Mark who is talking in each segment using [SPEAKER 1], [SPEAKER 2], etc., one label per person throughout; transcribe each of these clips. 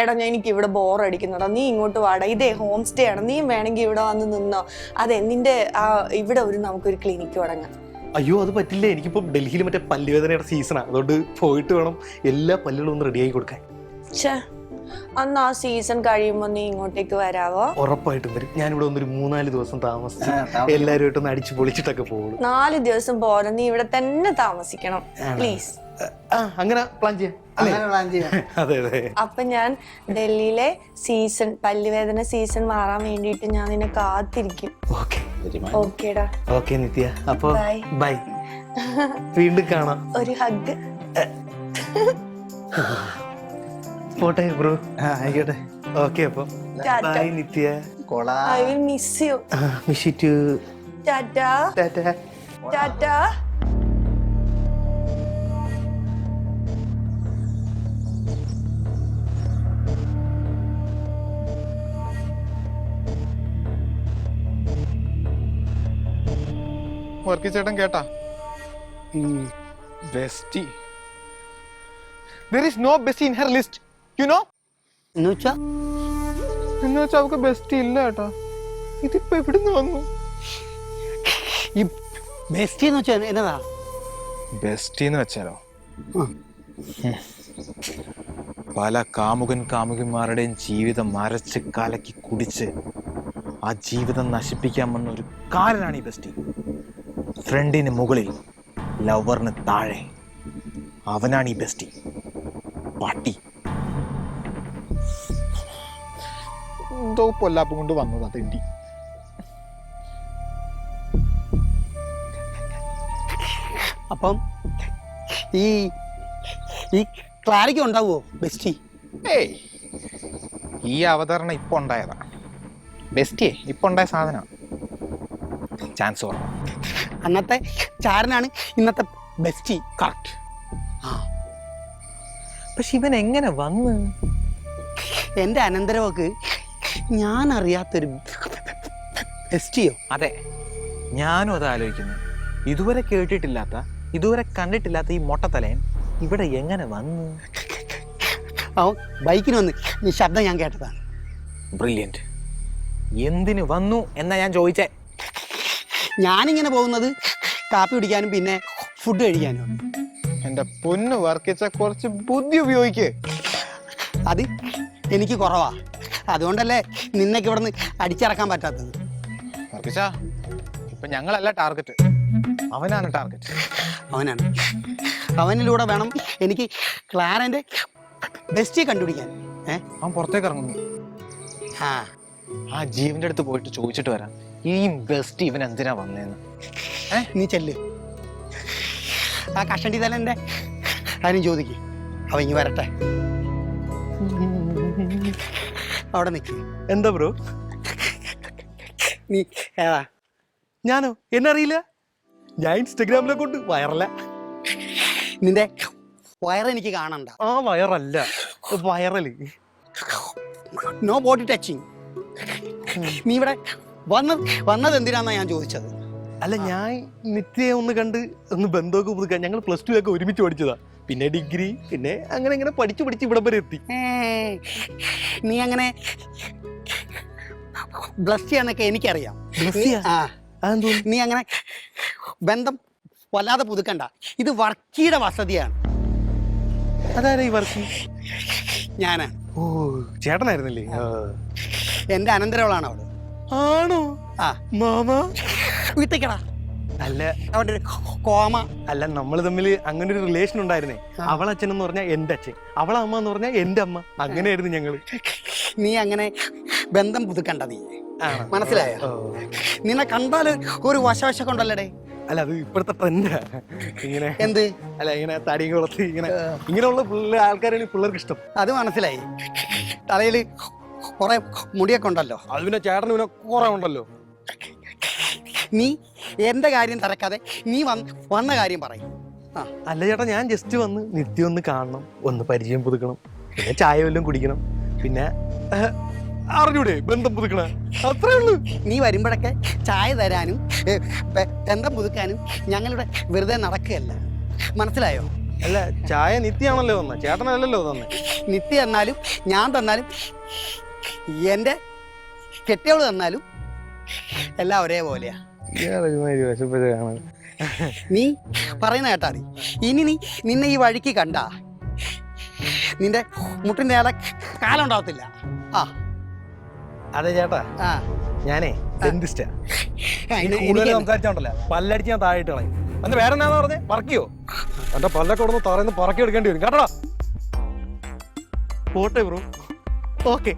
[SPEAKER 1] എടാ എനിക്ക് ഇവിടെ ബോറടിക്കുന്നുടാ, നീ ഇങ്ങോട്ട് വാടാ, ഇതേ ഹോം സ്റ്റേ ആണ്, നീ വേണമെങ്കിൽ ഇവിടെ വന്ന് നിന്നോ. അതെ, നിന്റെ ഇവിടെ നമുക്കൊരു ക്ലിനിക്ക് തുടങ്ങാം.
[SPEAKER 2] അയ്യോ അത് പറ്റില്ല, എനിക്കിപ്പോ ഡൽഹിയിൽ മറ്റേ പല്ലുവേദനയുടെ സീസണാണ്, അതുകൊണ്ട് പോയിട്ട് വേണം എല്ലാ പല്ലുകളും ഒന്ന് റെഡിയാക്കി കൊടുക്കാൻ.
[SPEAKER 1] അന്ന് ആ സീസൺ കഴിയുമ്പോ നീ ഇങ്ങോട്ടേക്ക് വരാവോ?
[SPEAKER 2] ഉറപ്പായിട്ടും വരും. ഞാനിവിടെ വന്നൊരു 3-4 ദിവസം താമസിച്ച് എല്ലാവരുമായിട്ടൊന്ന് അടിച്ചു പൊളിച്ചിട്ടൊക്കെ പോകുള്ളൂ.
[SPEAKER 1] 4 ദിവസം പോരാ, നീ ഇവിടെ തന്നെ താമസിക്കണം പ്ലീസ്.
[SPEAKER 2] അങ്ങനെ പ്ലാൻ ചെയ്യാം. അതെ അതെ.
[SPEAKER 1] അപ്പൊ ഞാൻ ഡൽഹിയിലെ സീസൺ പല്ലുവേദന സീസൺ മാറാൻ വേണ്ടിട്ട് ഞാൻ നിന്നെ കാത്തിരിക്കും. ഓക്കേടാ.
[SPEAKER 2] ഓക്കെ നിത്യ, അപ്പൊ ബൈ, വീണ്ടും കാണാം.
[SPEAKER 1] ഒരു ഹഗ്.
[SPEAKER 2] പോട്ടെ ബ്രോ. ആയിക്കോട്ടെ. ഓക്കെ അപ്പൊ bye Nithya.
[SPEAKER 1] I will miss you.
[SPEAKER 2] Miss you too.
[SPEAKER 1] Tata.
[SPEAKER 2] Tata.
[SPEAKER 1] Tata.
[SPEAKER 3] Varkey ചേട്ടൻ കേട്ടാ? Bestie. There is no bestie in her list. You know?
[SPEAKER 4] എന്നുവെച്ചാ
[SPEAKER 3] അവൾക്ക് ബെസ്റ്റി ഇല്ല കേട്ടാ. ഇതിപ്പോ എവിടുന്ന് വന്നു?
[SPEAKER 4] ഈ ബെസ്റ്റി എന്ന് വെച്ചാൽ എന്നതാ?
[SPEAKER 3] ബെസ്റ്റി എന്ന് വെച്ചാലോ, പല കാമുകന്മാരുടെയും ജീവിതം മരച്ച് കലക്കി കുടിച്ച് ആ ജീവിതം നശിപ്പിക്കാൻ വന്ന ഒരു കാരനാണ് ഈ ബെസ്റ്റി. ഫ്രണ്ടിന് മുകളിൽ ലവറിന് താഴെ അവനാണ് ഈ ബെസ്റ്റി. പട്ടി എന്തോ പൊല്ലാപ്പം കൊണ്ട് വന്നതാ തെണ്ടി.
[SPEAKER 4] അപ്പം ഈ ക്ലാരിക്ക ഉണ്ടാവുമോ ബെസ്റ്റി?
[SPEAKER 3] ഏയ്, ഈ അവതരണം ഇപ്പൊ ഉണ്ടായതാ. ബെസ്റ്റിയെ ഇപ്പൊ ഉണ്ടായ സാധനം. ചാൻസ് കുറവാ.
[SPEAKER 4] അന്നത്തെ ചാരനാണ് ഇന്നത്തെ ബെസ്റ്റി.
[SPEAKER 3] കറക്റ്റ്. പക്ഷെ ഇവൻ എങ്ങനെ വന്ന്?
[SPEAKER 4] എൻ്റെ അനന്തരവക്ക് ഞാൻ അറിയാത്തൊരു ബെസ്റ്റിയോ?
[SPEAKER 3] അതെ, ഞാനും അത് ആലോചിക്കുന്നു. ഇതുവരെ കേട്ടിട്ടില്ലാത്ത, ഇതുവരെ കണ്ടിട്ടില്ലാത്ത ഈ മൊട്ടത്തലയൻ ഇവിടെ എങ്ങനെ വന്നു?
[SPEAKER 4] അവൻ ബൈക്കിന് വന്ന് ഈ ശബ്ദം ഞാൻ കേട്ടതാണ്.
[SPEAKER 3] ബ്രില്യൻറ്റ്. എന്തിന് വന്നു എന്നാ ഞാൻ ചോദിച്ചേ?
[SPEAKER 4] ഞാനിങ്ങനെ പോകുന്നത് കാപ്പി കുടിക്കാനും പിന്നെ ഫുഡ് കഴിക്കാനും.
[SPEAKER 3] എൻ്റെ പൊന്ന് വർക്കിച്ച, കുറച്ച് ബുദ്ധി ഉപയോഗിക്ക്.
[SPEAKER 4] അത് എനിക്ക് കുറവാ, അതുകൊണ്ടല്ലേ നിന്നൊക്കെ ഇവിടെ നിന്ന് അടിച്ചിറക്കാൻ പറ്റാത്തത്.
[SPEAKER 3] വർക്കിച്ച, ഇപ്പൊ ഞങ്ങളല്ല ടാർഗറ്റ്, അവനാണ് ടാർഗറ്റ്.
[SPEAKER 4] അവനാണ്. അവനിലൂടെ വേണം എനിക്ക് ക്ലാരൻ്റെ ബെസ്റ്റിയെ കണ്ടുപിടിക്കാൻ.
[SPEAKER 3] അവൻ പുറത്തേക്ക് ഇറങ്ങുന്നു. ആ ജീവന്റെ അടുത്ത് പോയിട്ട് ചോദിച്ചിട്ട് വരാം, ഈ ബെസ്റ്റ് ഇവൻ എന്തിനാ വന്നേന്ന്.
[SPEAKER 4] നീ ചെല്ല്, ആ കഷണ്ടി തലൻ്റെ ആരും ചോദിക്കും. അവ ഇങ്ങ് വരട്ടെ, അവിടെ നിൽക്ക്.
[SPEAKER 2] എന്താ ബ്രോ?
[SPEAKER 4] നീ ഏതാ?
[SPEAKER 2] ഞാനോ? എന്നറിയില്ല. ഞാൻ ഇൻസ്റ്റഗ്രാമിലെ കൊണ്ട് വൈറല.
[SPEAKER 4] നിന്റെ വയറെനിക്ക് കാണണ്ട.
[SPEAKER 2] ആ വയറല്ല, വൈറല്.
[SPEAKER 4] No body touching. നീ ഇവിടെ വന്നത് എന്തിനാന്നാ ഞാൻ ചോദിച്ചത്.
[SPEAKER 2] അല്ല, ഞാൻ നിത്യയെ ഒന്ന് കണ്ട് ഒന്ന് ബന്ധമൊക്കെ പുതുക്കാൻ. ഞങ്ങൾ +2 ഒക്കെ ഒരുമിച്ച് പഠിച്ചതാ, പിന്നെ ഡിഗ്രി, പിന്നെ അങ്ങനെ ഇങ്ങനെ പഠിച്ച് ഇവിടെ വരെ എത്തി.
[SPEAKER 4] നീ അങ്ങനെ ബ്ലസ് ചെയ്യാന്നൊക്കെ എനിക്കറിയാം. നീ അങ്ങനെ ബന്ധം വല്ലാതെ പുതുക്കണ്ട. ഇത് വർക്കിയുടെ വസതിയാണ്.
[SPEAKER 2] അതാരാ ഈ വർക്കി?
[SPEAKER 4] ഞാനാ.
[SPEAKER 2] ഓ, ചേട്ടനായിരുന്നില്ലേ?
[SPEAKER 4] എന്റെ അനന്തരവളാണ് അവള്.
[SPEAKER 2] ആണോ?
[SPEAKER 4] ആ
[SPEAKER 2] മാമ
[SPEAKER 4] വീട്ടേക്കടാ.
[SPEAKER 2] അല്ല,
[SPEAKER 4] അവന്റെ ഒരു കോമ.
[SPEAKER 2] അല്ല, നമ്മൾ തമ്മിൽ അങ്ങനെ ഒരു റിലേഷൻ ഉണ്ടായിരുന്നേ. അവളച്ഛൻ എന്ന് പറഞ്ഞാൽ എന്റെ അച്ഛൻ, അവളമ്മ എന്ന് പറഞ്ഞാൽ എന്റെ അമ്മ. അങ്ങനെയായിരുന്നു ഞങ്ങള്.
[SPEAKER 4] നീ അങ്ങനെ ബന്ധം പുതുക്കണ്ട. നീ മനസ്സിലായോ? നിന്നെ കണ്ടാല് ഒരു വശവശൊക്കെ ഉണ്ടല്ലേ?
[SPEAKER 2] അല്ല, അത് ഇപ്പോഴത്തെ ട്രെൻഡാ. ഇങ്ങനെ
[SPEAKER 4] എന്ത്?
[SPEAKER 2] അല്ല, ഇങ്ങനെ തടിയും കുളത്ത് ഇങ്ങനെയുള്ള ആൾക്കാരാണ് പിള്ളേർക്ക് ഇഷ്ടം.
[SPEAKER 4] അത് മനസ്സിലായി. തലയില് കുറെ മുടിയൊക്കെ ഉണ്ടല്ലോ.
[SPEAKER 2] അത് പിന്നെ ചേട്ടന് പിന്നെ കുറെ ഉണ്ടല്ലോ.
[SPEAKER 4] നീ എന്റെ കാര്യം തിരക്കാതെ നീ വന്ന കാര്യം പറയും.
[SPEAKER 2] അല്ല ചേട്ടാ, ഞാൻ ജസ്റ്റ് വന്ന് നിത്യം ഒന്ന് കാണണം, ഒന്ന് പരിചയം പുതുക്കണം, പിന്നെ ചായ വല്ലതും കുടിക്കണം, പിന്നെ അറിഞ്ഞൂടെ ബന്ധം പുതുക്കണ, അത്രേ ഉള്ളൂ.
[SPEAKER 4] നീ വരുമ്പോഴൊക്കെ ചായ തരാനും ബന്ധം പുതുക്കാനും ഞങ്ങളിവിടെ വെറുതെ നടക്കുകയല്ല. മനസ്സിലായോ?
[SPEAKER 2] അല്ല ചായ നിത്യാണല്ലോ തന്നെ, ചേട്ടനല്ലല്ലോ തന്നെ.
[SPEAKER 4] നിത്യ തന്നാലും ഞാൻ തന്നാലും എൻ്റെ കെട്ടിയവള് തന്നാലും എല്ലാം ഒരേപോലെയാ. നീ പറയുന്ന കേട്ടാ മതി. ഇനി നീ നിന്നെ ഈ വഴിക്ക് കണ്ട നിന്റെ മുട്ടിന്റെ നേരെ കാലം ഉണ്ടാവത്തില്ല. ആ
[SPEAKER 2] അതെ ചേട്ടാ,
[SPEAKER 4] ആ
[SPEAKER 2] ഞാനേ ഡെന്റിസ്റ്റാ. കൂടുതൽ
[SPEAKER 4] എനിക്ക്
[SPEAKER 2] സംസാരിച്ചോണ്ടല്ലോ പല്ലടിച്ച് ഞാൻ താഴെ ഇട്ട് കളയും. അന്ന് വേറെ എന്നാന്ന് പറഞ്ഞേ, പറക്കിയോ? എന്റെ പല്ലൊക്കെ ഉടന്ന് തറന്ന് പറക്കി എടുക്കേണ്ടി വരും കേട്ടോടാ. പോട്ടെ ബ്രോ. ഓക്കെ.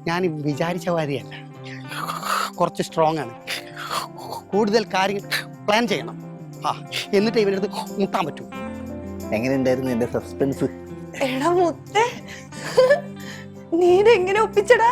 [SPEAKER 4] ഞാൻ വിചാരിച്ച കാര്യമല്ല, കുറച്ച് സ്ട്രോങ് ആണ്. കൂടുതൽ കാര്യങ്ങൾ പ്ലാൻ ചെയ്യണം. ആ എന്നിട്ട് ഇവരടുത്ത് മുട്ടാൻ പറ്റൂ.
[SPEAKER 5] എങ്ങനെയുണ്ടായിരുന്നു എന്റെ സസ്പെൻസ്?
[SPEAKER 1] എടാ മുത്തേ, നീ ഇതെങ്ങനെ ഒപ്പിച്ചടാ?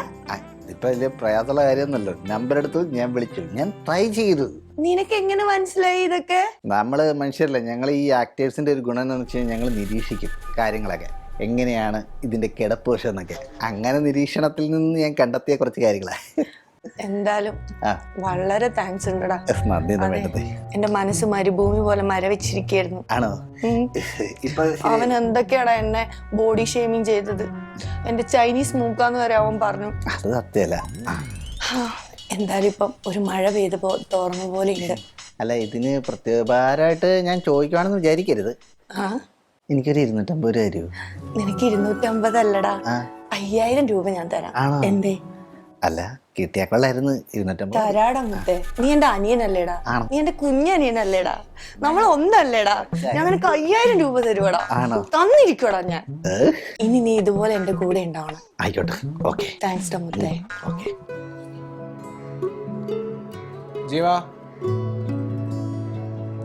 [SPEAKER 5] ഇപ്പൊ വലിയ പ്രയാസമുള്ള കാര്യമൊന്നുമല്ലോ. നമ്പർ എടുത്തു, ഞാൻ വിളിച്ചു, ഞാൻ ട്രൈ ചെയ്തു.
[SPEAKER 1] നിനക്ക് എങ്ങനെ മനസ്സിലായി ഇതൊക്കെ?
[SPEAKER 5] നമ്മള് മനുഷ്യരല്ലേ, ഞങ്ങൾ ഈ ആക്ടേഴ്സിന്റെ ഒരു ഗുണം എന്ന് വെച്ച് കഴിഞ്ഞാൽ ഞങ്ങൾ നിരീക്ഷിക്കും കാര്യങ്ങളൊക്കെ, എങ്ങനെയാണ് ഇതിന്റെ കിടപ്പ് വശം എന്നൊക്കെ. അങ്ങനെ നിരീക്ഷണത്തിൽ നിന്ന് ഞാൻ കണ്ടെത്തിയ കുറച്ച് കാര്യങ്ങളാണ്.
[SPEAKER 1] എന്തായാലും വളരെ താങ്ക്സ് ഉണ്ടടാ.
[SPEAKER 5] നന്ദി. വേണ്ടത്
[SPEAKER 1] എന്റെ മനസ്സ് മരുഭൂമി പോലെ മരവിച്ചിരിക്കായിരുന്നു.
[SPEAKER 5] ആണോ? ഇപ്പൊ
[SPEAKER 1] അവൻ എന്തൊക്കെയാടാ എന്നെ ബോഡി ഷേമിങ് ചെയ്തത്. എന്റെ ചൈനീസ് മൂക്കാന്ന് വരെ അവൻ പറഞ്ഞു.
[SPEAKER 5] അത് സത്യമല്ല.
[SPEAKER 1] എന്തായാലും ഇപ്പം ഒരു മഴ പെയ്ത് തോർന്ന പോലെ ഉണ്ട്.
[SPEAKER 5] അല്ല, ഇതിന് പ്രത്യേകപരമായിട്ട് ഞാൻ ചോദിക്കുവാണെന്ന് വിചാരിക്കരുത്. എനിക്കൊരു 250 രൂപ തരൂ.
[SPEAKER 1] നിനക്ക് 250 അല്ലടാ, 5000 രൂപ ഞാൻ തരാം. എന്തേ?
[SPEAKER 5] അല്ല, കിട്ടിയാ കൊള്ളായിരുന്നു. 250
[SPEAKER 1] തരാടാ മുത്തേ. നീ എന്റെ അനിയനല്ലേടാ, നീ എന്റെ കുഞ്ഞനിയനല്ലേടാ, നമ്മൾ ഒന്നല്ലേടാ. ഞാൻ നിനക്ക് 5000 രൂപ തരുവടാ, തന്നിരിക്കടാ ഞാൻ. ഇനി നീ ഇതുപോലെ എന്റെ കൂടെ ഉണ്ടാവണം.
[SPEAKER 5] ആയിക്കോട്ടെ. ഓക്കെ,
[SPEAKER 1] താങ്ക്സ് ഡാ മുത്തേ.
[SPEAKER 5] ഓക്കെ.
[SPEAKER 3] ജീവാ,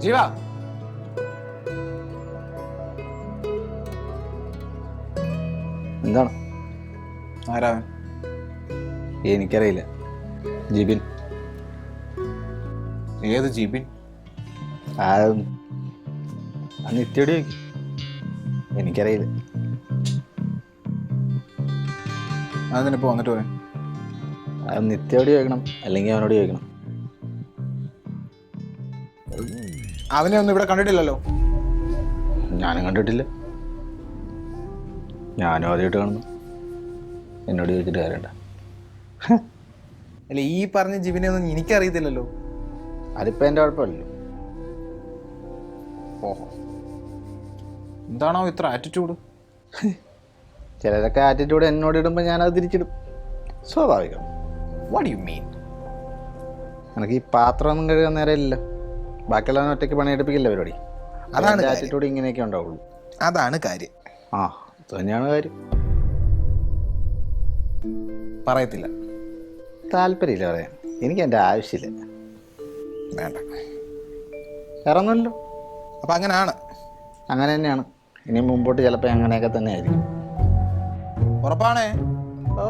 [SPEAKER 3] ജീവാ.
[SPEAKER 5] എന്താണ്?
[SPEAKER 3] ആരാവൻ?
[SPEAKER 5] എനിക്കറിയില്ല. ജിബിൻ.
[SPEAKER 3] ഏത് ജിബിൻ?
[SPEAKER 5] ആ നിത്യോട് ചോദിക്കും. എനിക്കറിയില്ല.
[SPEAKER 3] അതിനിപ്പോ വന്നിട്ട് പോയി.
[SPEAKER 5] നിത്യോട് ചോദിക്കണം, അല്ലെങ്കിൽ അവനോട് ചോദിക്കണം.
[SPEAKER 3] അവനെ ഒന്നും ഇവിടെ കണ്ടിട്ടില്ലല്ലോ.
[SPEAKER 5] ഞാനും കണ്ടിട്ടില്ല. ഞാനും ആദ്യമായിട്ട് കാണുന്നു. എന്നോട് ചോദിച്ചിട്ട് കാര്യണ്ട.
[SPEAKER 3] അല്ല, ഈ പറഞ്ഞ ജിബിനെ ഒന്നും എനിക്കറിയത്തില്ലല്ലോ.
[SPEAKER 5] അതിപ്പോ എൻ്റെ കുഴപ്പമില്ലല്ലോ.
[SPEAKER 3] ഓഹോ, എന്താണോ ഇത്ര ആറ്റിറ്റ്യൂഡ്?
[SPEAKER 5] ചിലരൊക്കെ ആറ്റിറ്റ്യൂഡ് എന്നോട് ഇടുമ്പോൾ ഞാനത് തിരിച്ചിടും. സ്വാഭാവികം.
[SPEAKER 3] What you mean?
[SPEAKER 5] എനിക്ക് ഈ പാത്രമൊന്നും കഴുകാൻ നേരമില്ല. ബാക്കിയുള്ളവൻ ഒറ്റയ്ക്ക് പണിയെടുപ്പിക്കില്ല പരിപാടി.
[SPEAKER 3] അതാണ്
[SPEAKER 5] ആറ്റിറ്റ്യൂഡ് ഇങ്ങനെയൊക്കെ ഉണ്ടാവുള്ളൂ.
[SPEAKER 3] അതാണ് കാര്യം.
[SPEAKER 5] ആ, അത് തന്നെയാണ് കാര്യം.
[SPEAKER 3] പറയത്തില്ല.
[SPEAKER 5] താല്പര്യമില്ല പറയാൻ. എനിക്ക് എൻ്റെ ആവശ്യമില്ല.
[SPEAKER 3] വേണ്ട.
[SPEAKER 5] ഇറങ്ങുമല്ലോ.
[SPEAKER 3] അപ്പം അങ്ങനെയാണ്.
[SPEAKER 5] അങ്ങനെ തന്നെയാണ്. ഇനി മുമ്പോട്ട് ചിലപ്പോൾ അങ്ങനെയൊക്കെ തന്നെ ആയിരിക്കും.
[SPEAKER 3] ഉറപ്പാണേ?
[SPEAKER 5] ഓ